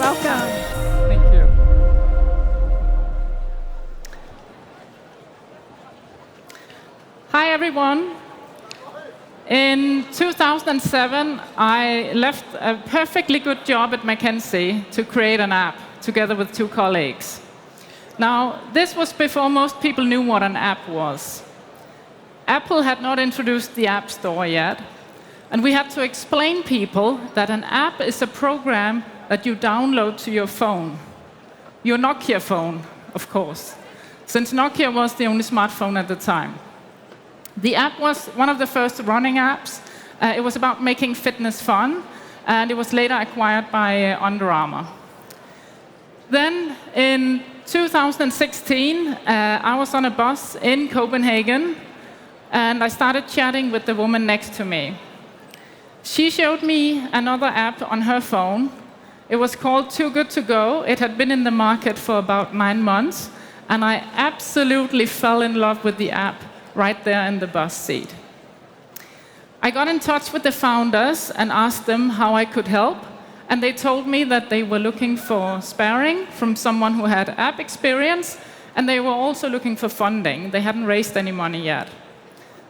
Welcome. Thank you. Hi, everyone. In 2007, I left a perfectly good job at McKinsey to create an app together with 2 colleagues. Now, this was before most people knew what an app was. Apple had not introduced the App Store yet, and we had to explain people that an app is a program that you download to your phone. Your Nokia phone, of course, since Nokia was the only smartphone at the time. The app was one of the first running apps. It was about making fitness fun, and it was later acquired by Under Armour. Then, in 2016, I was on a bus in Copenhagen, and I started chatting with the woman next to me. She showed me another app on her phone. It was called Too Good To Go. It had been in the market for about 9 months, and I absolutely fell in love with the app right there in the bus seat. I got in touch with the founders and asked them how I could help, and they told me that they were looking for sparring from someone who had app experience, and they were also looking for funding. They hadn't raised any money yet.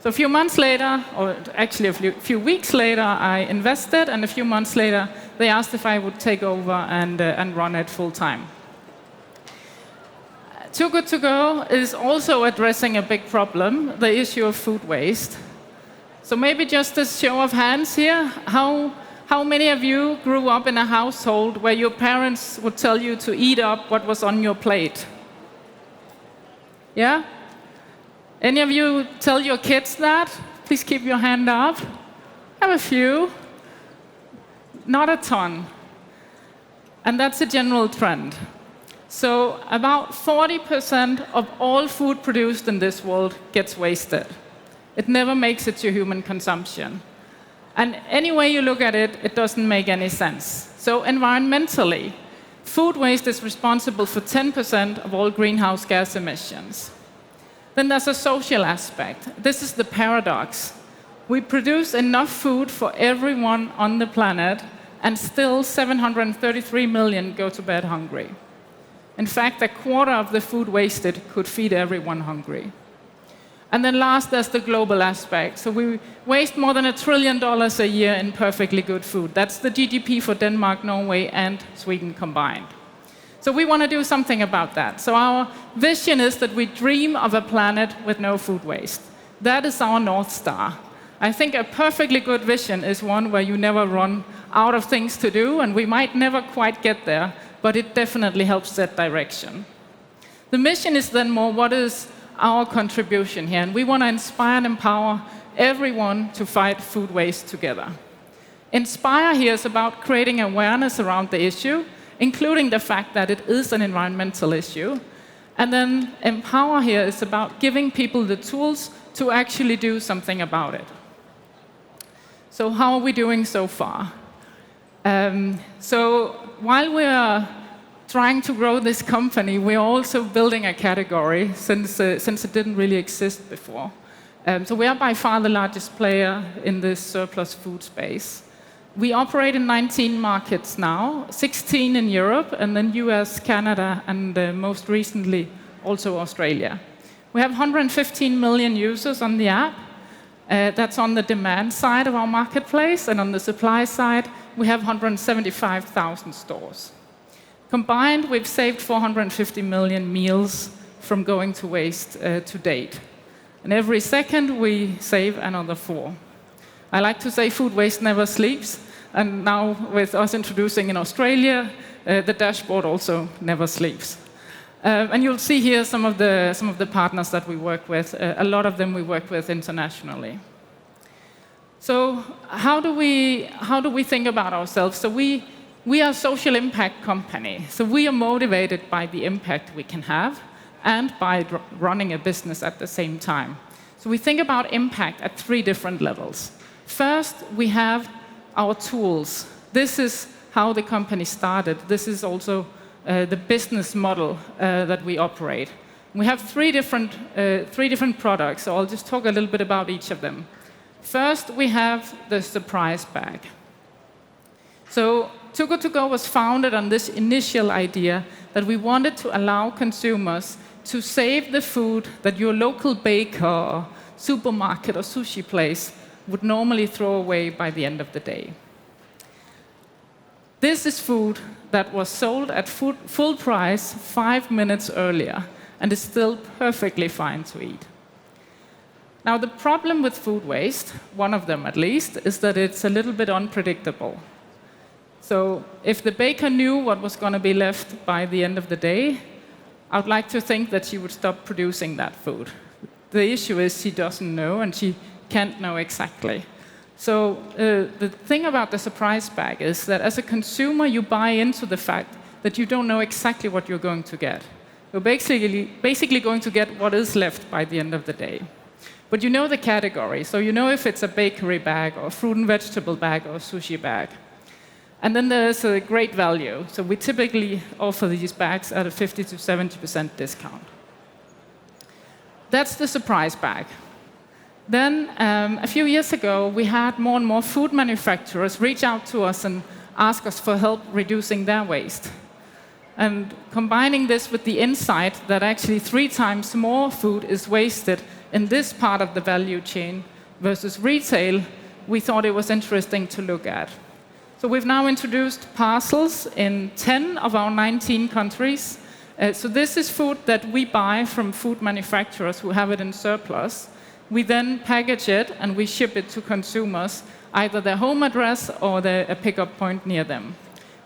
So a few months later, or actually a few weeks later, I invested, and a few months later, they asked if I would take over and run it full time. Too Good To Go is also addressing a big problem, the issue of food waste. So maybe just a show of hands here, how many of you grew up in a household where your parents would tell you to eat up what was on your plate? Yeah? Any of you tell your kids that? Please keep your hand up. I have a few. Not a ton. And that's a general trend. So about 40% of all food produced in this world gets wasted. It never makes it to human consumption. And any way you look at it, it doesn't make any sense. So environmentally, food waste is responsible for 10% of all greenhouse gas emissions. Then there's a social aspect. This is the paradox. We produce enough food for everyone on the planet, and still 733 million go to bed hungry. In fact, a quarter of the food wasted could feed everyone hungry. And then last, there's the global aspect. So we waste more than $1 trillion a year in perfectly good food. That's the GDP for Denmark, Norway, and Sweden combined. So we want to do something about that. So our vision is that we dream of a planet with no food waste. That is our North Star. I think a perfectly good vision is one where you never run out of things to do, and we might never quite get there, but it definitely helps set direction. The mission is then more, what is our contribution here? And we want to inspire and empower everyone to fight food waste together. Inspire here is about creating awareness around the issue, including the fact that it is an environmental issue. And then empower here is about giving people the tools to actually do something about it. So how are we doing so far? So while we are trying to grow this company, we're also building a category since it didn't really exist before. So we are by far the largest player in this surplus food space. We operate in 19 markets now, 16 in Europe, and then US, Canada, and most recently also Australia. We have 115 million users on the app. That's on the demand side of our marketplace, and on the supply side, we have 175,000 stores. Combined, we've saved 450 million meals from going to waste to date. And every second, we save another 4. I like to say food waste never sleeps, and now with us introducing in Australia, the dashboard also never sleeps. And you'll see here some of the partners that we work with. A lot of them we work with internationally. So how do we think about ourselves? So we are a social impact company. So we are motivated by the impact we can have and by running a business at the same time. So we think about impact at 3 different levels. First, we have our tools. This is how the company started. This is also the business model that we operate. We have 3 different products, so I'll just talk a little bit about each of them. First, we have the surprise bag. So Too Good To Go was founded on this initial idea that we wanted to allow consumers to save the food that your local baker or supermarket or sushi place would normally throw away by the end of the day. This is food that was sold at full price 5 minutes earlier and is still perfectly fine to eat. Now, the problem with food waste, one of them at least, is that it's a little bit unpredictable. So if the baker knew what was going to be left by the end of the day, I would like to think that she would stop producing that food. The issue is she doesn't know, and she can't know exactly. So the thing about the surprise bag is that as a consumer, you buy into the fact that you don't know exactly what you're going to get. You're basically going to get what is left by the end of the day. But you know the category, so you know if it's a bakery bag or a fruit and vegetable bag or a sushi bag. And then there's a great value. So we typically offer these bags at a 50 to 70% discount. That's the surprise bag. Then, a few years ago, we had more and more food manufacturers reach out to us and ask us for help reducing their waste. And combining this with the insight that actually 3 times more food is wasted in this part of the value chain versus retail, we thought it was interesting to look at. So we've now introduced parcels in 10 of our 19 countries. So this is food that we buy from food manufacturers who have it in surplus. We then package it and we ship it to consumers, either their home address or a pickup point near them.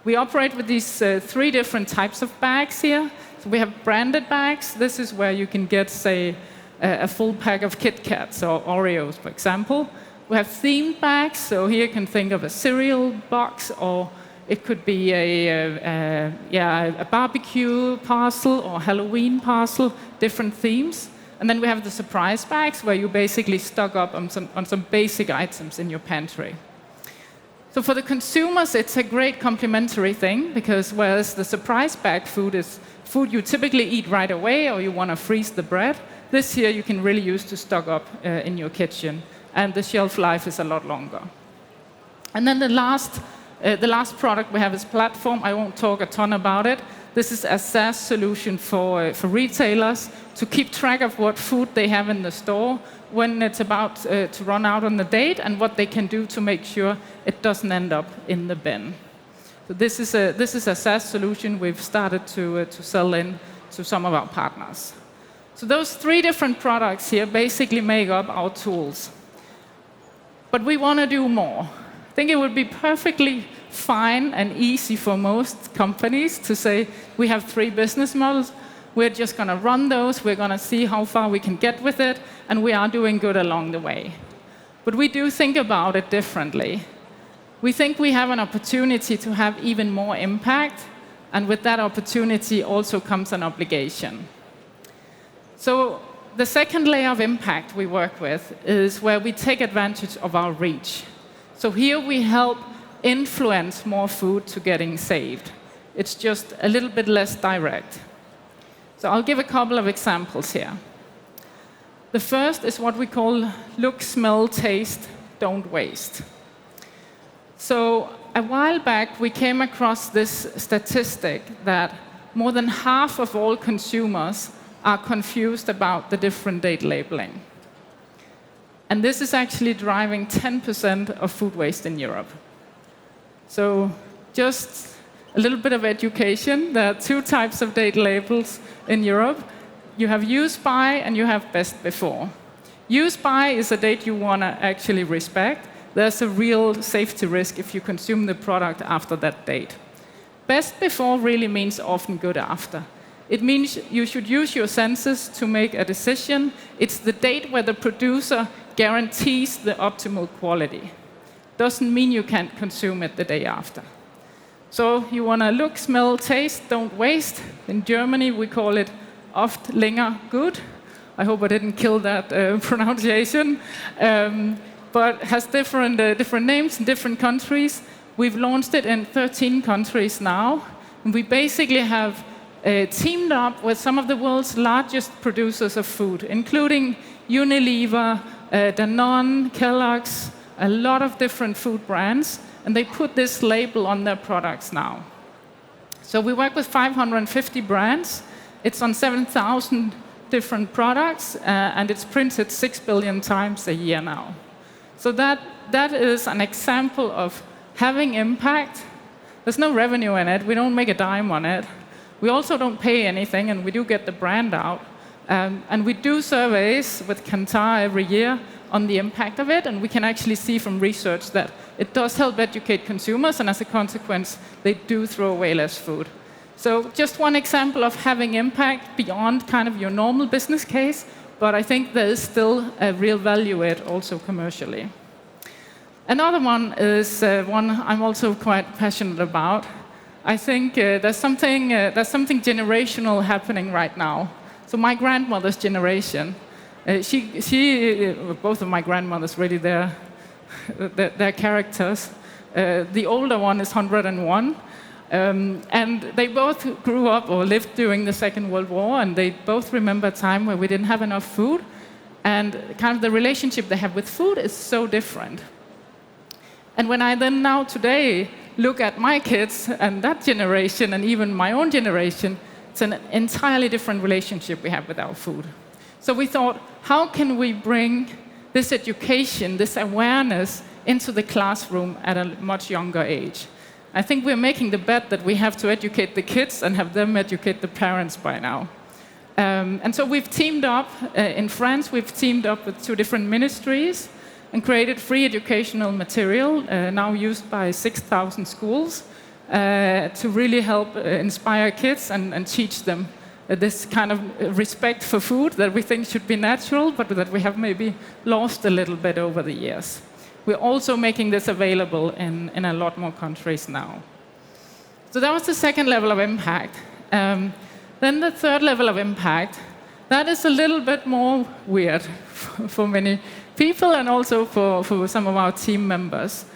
We operate with these 3 different types of bags here. So we have branded bags. This is where you can get, say, a full pack of Kit Kats or Oreos, for example. We have themed bags. So here you can think of a cereal box, or it could be a barbecue parcel or Halloween parcel, different themes. And then we have the surprise bags, where you basically stock up on some basic items in your pantry. So for the consumers, it's a great complementary thing, because whereas the surprise bag food is food you typically eat right away, or you want to freeze the bread, this here you can really use to stock up in your kitchen, and the shelf life is a lot longer. And then the last product we have is Platform. I won't talk a ton about it. This is a SaaS solution for retailers to keep track of what food they have in the store when it's about to run out on the date, and what they can do to make sure it doesn't end up in the bin. So this is a SaaS solution we've started to sell in to some of our partners. So those 3 different products here basically make up our tools. But we want to do more. I think it would be perfectly fine and easy for most companies to say, we have 3 business models, we're just going to run those, we're going to see how far we can get with it, and we are doing good along the way. But we do think about it differently. We think we have an opportunity to have even more impact, and with that opportunity also comes an obligation. So the second layer of impact we work with is where we take advantage of our reach. So here we help influence more food to getting saved. It's just a little bit less direct. So I'll give a couple of examples here. The first is what we call look, smell, taste, don't waste. So a while back, we came across this statistic that more than half of all consumers are confused about the different date labeling. And this is actually driving 10% of food waste in Europe. So just a little bit of education. There are 2 types of date labels in Europe. You have use by and you have best before. Use by is a date you want to actually respect. There's a real safety risk if you consume the product after that date. Best before really means often good after. It means you should use your senses to make a decision. It's the date where the producer guarantees the optimal quality. Doesn't mean you can't consume it the day after. So you want to look, smell, taste, don't waste. In Germany, we call it oft, länger, gut. I hope I didn't kill that pronunciation. But it has different names in different countries. We've launched it in 13 countries now. And we basically have teamed up with some of the world's largest producers of food, including Unilever, Danone, Kellogg's, a lot of different food brands. and they put this label on their products now. So we work with 550 brands. It's on 7,000 different products, and it's printed 6 billion times a year now. So that is an example of having impact. There's no revenue in it. We don't make a dime on it. We also don't pay anything, and we do get the brand out. And we do surveys with Kantar every year on the impact of it, and we can actually see from research that it does help educate consumers, and as a consequence, they do throw away less food. So just one example of having impact beyond kind of your normal business case, but I think there is still a real value in it also commercially. Another one is one I'm also quite passionate about. I think there's something generational happening right now. So my grandmother's generation, both of my grandmothers really, they're characters. The older one is 101, and they both grew up or lived during the Second World War, and they both remember a time where we didn't have enough food, and kind of the relationship they have with food is so different. And when I then now today look at my kids and that generation and even my own generation, it's an entirely different relationship we have with our food. So we thought, how can we bring this education, this awareness into the classroom at a much younger age? I think we're making the bet that we have to educate the kids and have them educate the parents by now. And so we've teamed up, in France, we've teamed up with 2 different ministries and created free educational material, now used by 6,000 schools, to really help inspire kids and teach them this kind of respect for food that we think should be natural, but that we have maybe lost a little bit over the years. We're also making this available in a lot more countries now. So that was the second level of impact. Then the third level of impact, that is a little bit more weird for many people and also for some of our team members.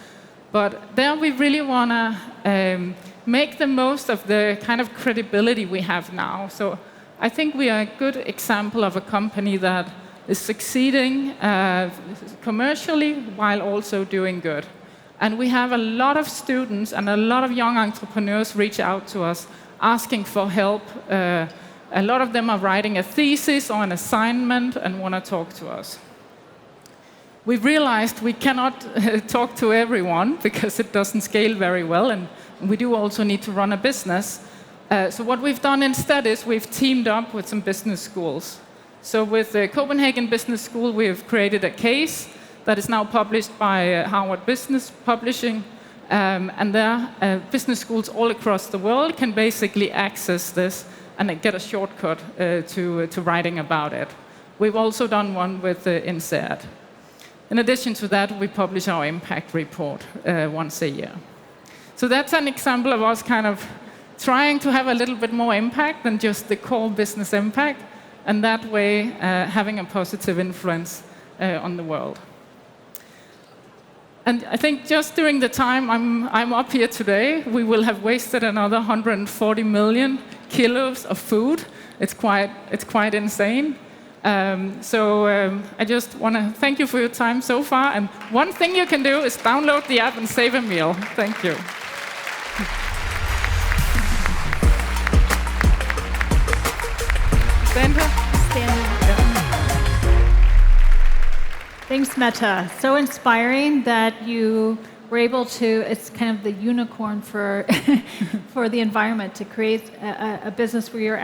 But there we really want to make the most of the kind of credibility we have now. So I think we are a good example of a company that is succeeding commercially while also doing good. And we have a lot of students and a lot of young entrepreneurs reach out to us asking for help. A lot of them are writing a thesis or an assignment and want to talk to us. We've realized we cannot talk to everyone because it doesn't scale very well, and we do also need to run a business. So what we've done instead is we've teamed up with some business schools. So with the Copenhagen Business School, we've created a case that is now published by Harvard Business Publishing, and there business schools all across the world can basically access this and get a shortcut to writing about it. We've also done one with INSEAD. In addition to that, we publish our impact report once a year. So that's an example of us kind of trying to have a little bit more impact than just the core business impact, and that way having a positive influence on the world. And I think just during the time I'm up here today, we will have wasted another 140 million kilos of food. It's quite insane. I just want to thank you for your time so far. And one thing you can do is download the app and save a meal. Thank you. Stand up. Thanks, Mette. So inspiring that you were able to, it's kind of the unicorn for, for the environment, to create a business where you're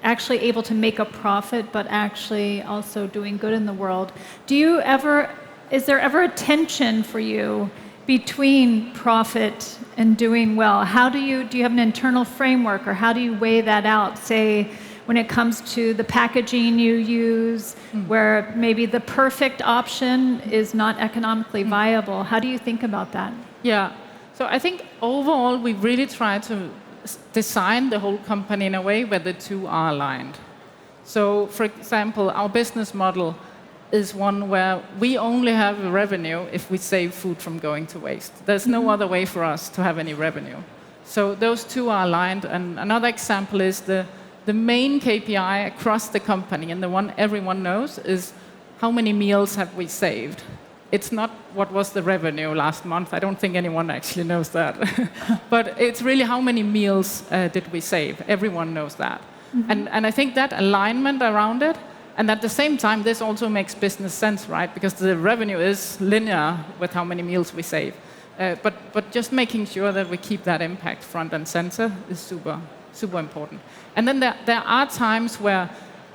actually able to make a profit, but actually also doing good in the world. Is there ever a tension for you between profit and doing well? Do you have an internal framework, or how do you weigh that out? Say, when it comes to the packaging you use, where maybe the perfect option is not economically viable. How do you think about that? Yeah, so I think overall we really try to design the whole company in a way where the two are aligned. So, for example, our business model is one where we only have revenue if we save food from going to waste. There's no other way for us to have any revenue. So those two are aligned. And another example is the main KPI across the company, and the one everyone knows, is how many meals have we saved. it's not what was the revenue last month. I don't think anyone actually knows that. But it's really how many meals did we save. Everyone knows that. And I think that alignment around it, and at the same time, this also makes business sense, right? Because the revenue is linear with how many meals we save. But just making sure that we keep that impact front and center is super, super important. And then there are times where,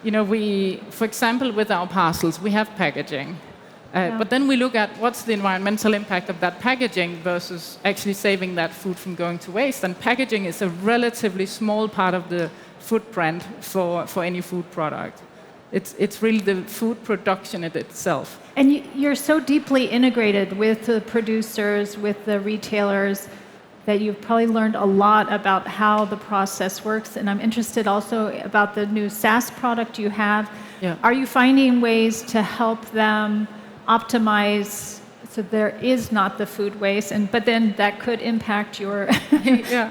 we, for example, with our parcels, we have packaging. But then we look at what's the environmental impact of that packaging versus actually saving that food from going to waste. And packaging is a relatively small part of the footprint for any food product. It's really the food production itself. And you're so deeply integrated with the producers, with the retailers, that you've probably learned a lot about how the process works. And I'm interested also about the new SaaS product you have. Yeah. Are you finding ways to help them optimize so there is not the food waste, but then that could impact your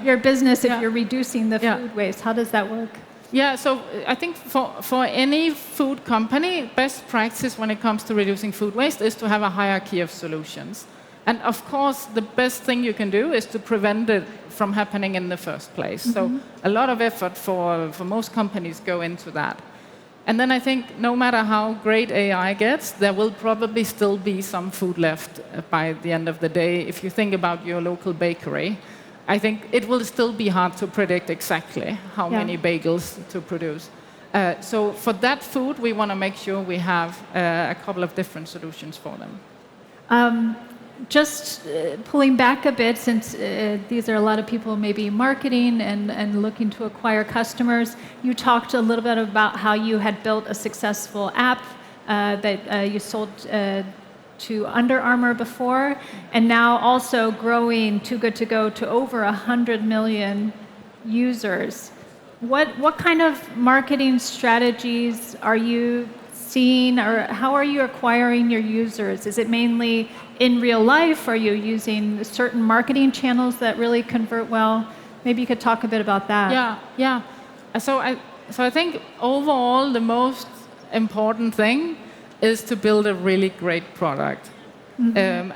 your business if you're reducing the food waste? How does that work? Yeah, so I think for any food company, best practice when it comes to reducing food waste is to have a hierarchy of solutions. And of course, the best thing you can do is to prevent it from happening in the first place. So a lot of effort for most companies go into that. And then I think no matter how great AI gets, there will probably still be some food left by the end of the day. If you think about your local bakery, I think it will still be hard to predict exactly how many bagels to produce. So for that food, we want to make sure we have a couple of different solutions for them. Just pulling back a bit, since these are a lot of people maybe marketing and looking to acquire customers, you talked a little bit about how you had built a successful app that you sold to Under Armour before, and now also growing Too Good To Go to over 100 million users. What kind of marketing strategies are you seeing, or how are you acquiring your users? Is it mainly in real life? Are you using certain marketing channels that really convert well? Maybe you could talk a bit about that. Yeah. So I think overall the most important thing is to build a really great product. And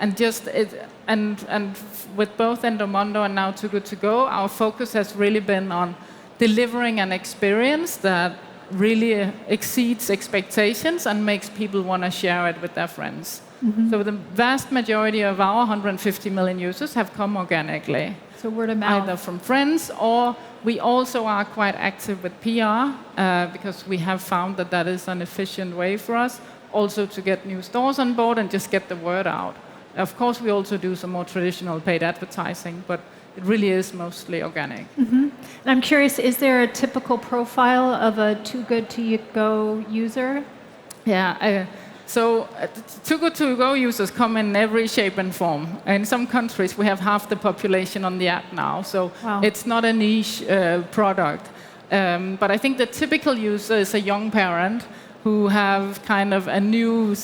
with both Endomondo and now Too Good To Go, our focus has really been on delivering an experience that really exceeds expectations and makes people want to share it with their friends. So the vast majority of our 150 million users have come organically. So word of mouth. Either from friends, or we also are quite active with PR because we have found that that is an efficient way for us also to get new stores on board and just get the word out. Of course, we also do some more traditional paid advertising, but it really is mostly organic. And I'm curious, is there a typical profile of a Too Good To Go user? Yeah, so Too Good To Go users come in every shape and form. In some countries, we have half the population on the app now, so it's not a niche product. But I think the typical user is a young parent who have kind of a new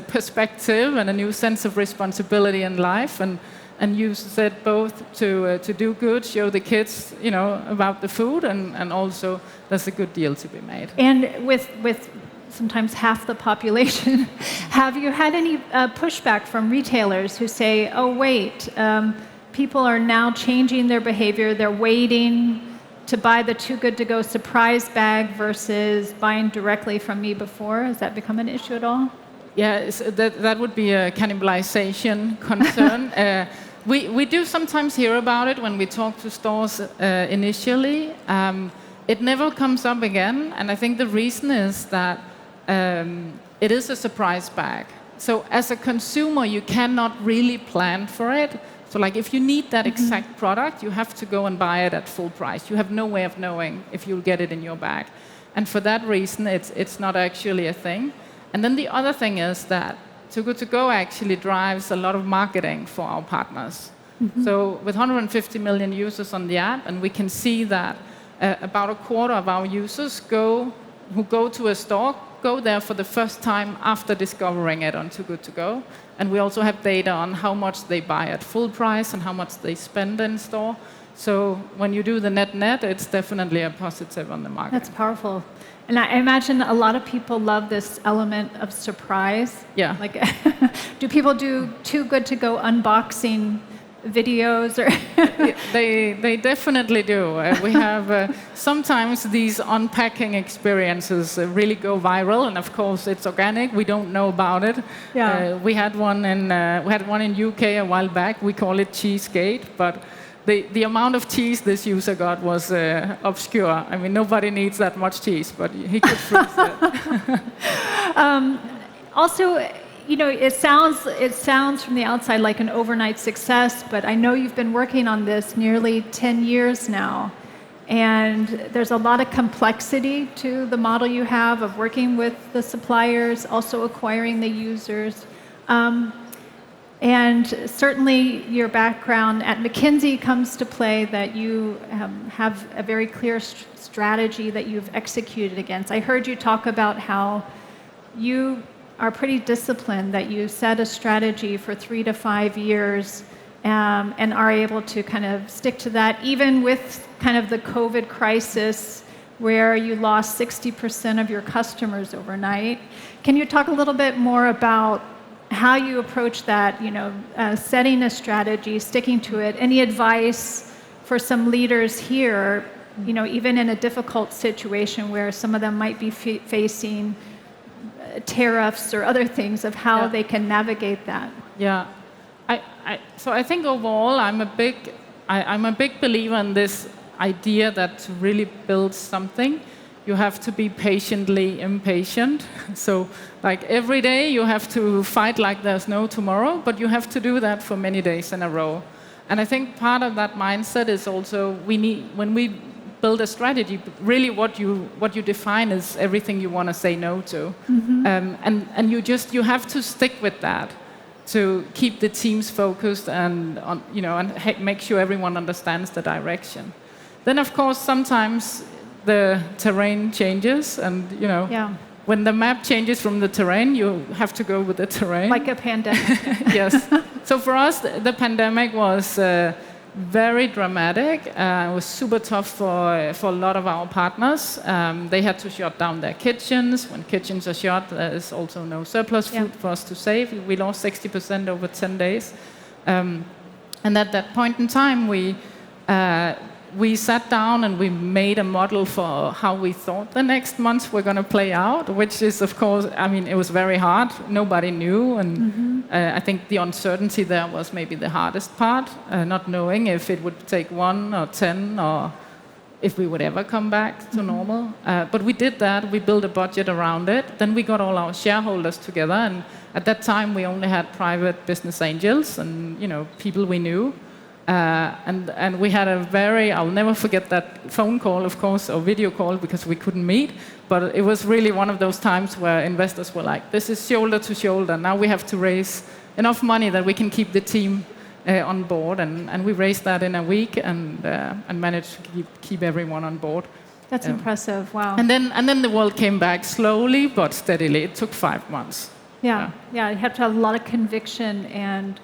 perspective and a new sense of responsibility in life, and uses it both to do good, show the kids, about the food, and also there's a good deal to be made. And with sometimes half the population, have you had any pushback from retailers who say, oh wait, people are now changing their behavior, they're waiting to buy the Too Good To Go surprise bag versus buying directly from me before? Has that become an issue at all? Yeah, that would be a cannibalization concern. We do sometimes hear about it when we talk to stores initially. It never comes up again, and I think the reason is that it is a surprise bag. So as a consumer, you cannot really plan for it. So like if you need that exact product, you have to go and buy it at full price. You have no way of knowing if you'll get it in your bag. And for that reason, it's not actually a thing. And then the other thing is that Too Good To Go actually drives a lot of marketing for our partners. So with 150 million users on the app, and we can see that about a quarter of our users go who go to a store go there for the first time after discovering it on Too Good To Go. And we also have data on how much they buy at full price and how much they spend in store. So when you do the net, it's definitely a positive on the market. That's powerful. And I imagine a lot of people love this element of surprise. Yeah. Like, do people do Too Good To Go unboxing videos? Or they definitely do. We have sometimes these unpacking experiences really go viral, and of course it's organic. We don't know about it. Yeah. We had one in UK a while back. We call it Cheesegate, but the amount of cheese this user got was obscure. I mean, nobody needs that much cheese, but he could freeze it. Also, you know, it sounds from the outside like an overnight success, but I know you've been working on this nearly 10 years now. And there's a lot of complexity to the model you have of working with the suppliers, also acquiring the users. And certainly your background at McKinsey comes to play, that you have a very clear strategy that you've executed against. I heard you talk about how you are pretty disciplined, that you set a strategy for 3 to 5 years and are able to kind of stick to that, even with kind of the COVID crisis where you lost 60% of your customers overnight. Can you talk a little bit more about how you approach that, you know, setting a strategy, sticking to it? Any advice for some leaders here, you know, even in a difficult situation where some of them might be facing tariffs or other things, of how they can navigate that? Yeah, so I think overall I'm a big believer in this idea that to really build something, you have to be patiently impatient. So like every day you have to fight like there's no tomorrow, but you have to do that for many days in a row. And I think part of that mindset is also when we build a strategy, really what you define is everything you want to say no to. Mm-hmm. And you have to stick with that to keep the teams focused and make sure everyone understands the direction. Then of course sometimes the terrain changes, and when the map changes from the terrain, you have to go with the terrain. Like a pandemic. Yes. So for us, the pandemic was very dramatic. It was super tough for a lot of our partners. They had to shut down their kitchens. When kitchens are shut, there's also no surplus food for us to save. We lost 60% over 10 days. And at that point in time, we sat down and we made a model for how we thought the next months were going to play out, which is, of course, I mean, it was very hard. Nobody knew. And I think the uncertainty there was maybe the hardest part, not knowing if it would take 1 or 10 or if we would ever come back to normal. But we did that. We built a budget around it. Then we got all our shareholders together. And at that time, we only had private business angels and, people we knew. And we had I'll never forget that phone call, of course, or video call, because we couldn't meet. But it was really one of those times where investors were like, this is shoulder to shoulder. Now we have to raise enough money that we can keep the team on board. And we raised that in a week and managed to keep everyone on board. That's impressive. Wow. And then the world came back slowly but steadily. It took 5 months. Yeah. You have to have a lot of conviction and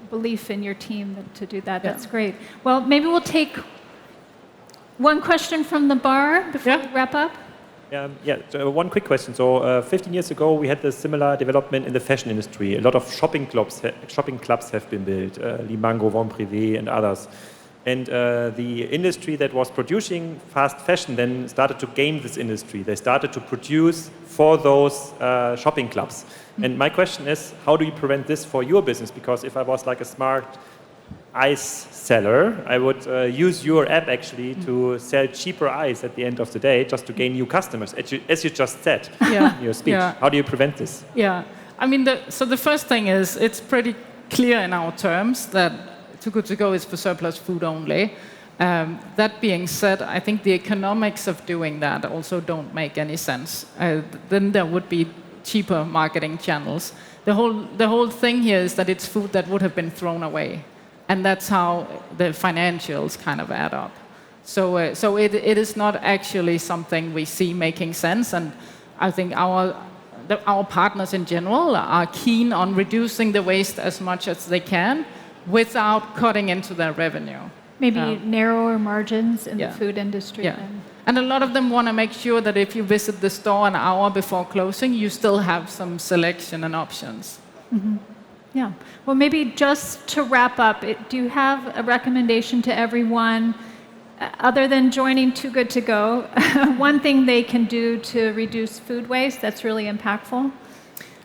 belief in your team to do that. That's great. Well, maybe we'll take one question from the bar before we wrap up. So one quick question. So 15 years ago, we had a similar development in the fashion industry. A lot of shopping clubs have been built, Limango, Von Privé, and others. And the industry that was producing fast fashion then started to game this industry. They started to produce for those shopping clubs. And my question is, how do you prevent this for your business? Because if I was like a smart ice seller, I would use your app actually to sell cheaper ice at the end of the day, just to gain new customers, as you just said in your speech. How do you prevent this? Yeah, I mean, so the first thing is, it's pretty clear in our terms that Too Good To Go is for surplus food only. That being said, I think the economics of doing that also don't make any sense. Then there would be cheaper marketing channels. The whole thing here is that it's food that would have been thrown away. And that's how the financials kind of add up. So it is not actually something we see making sense, and I think our partners in general are keen on reducing the waste as much as they can without cutting into their revenue. Maybe narrower margins in Yeah. the food industry. Yeah. Then. And a lot of them want to make sure that if you visit the store an hour before closing, you still have some selection and options. Yeah. Well, maybe just to wrap up, do you have a recommendation to everyone, other than joining Too Good To Go, one thing they can do to reduce food waste that's really impactful?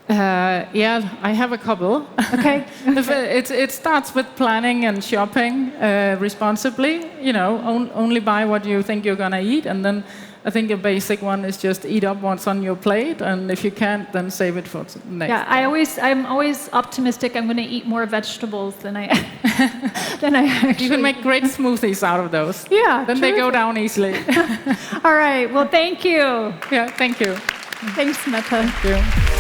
Yeah, I have a couple. Okay. It starts with planning and shopping responsibly. Only buy what you think you're going to eat, and then I think a basic one is just eat up what's on your plate, and if you can't, then save it for next. Yeah, I'm always optimistic. I'm going to eat more vegetables than I actually. You can make great smoothies out of those. Yeah, then they go down easily. All right. Well, thank you. Yeah, thank you. Thanks, Mette. Thank you.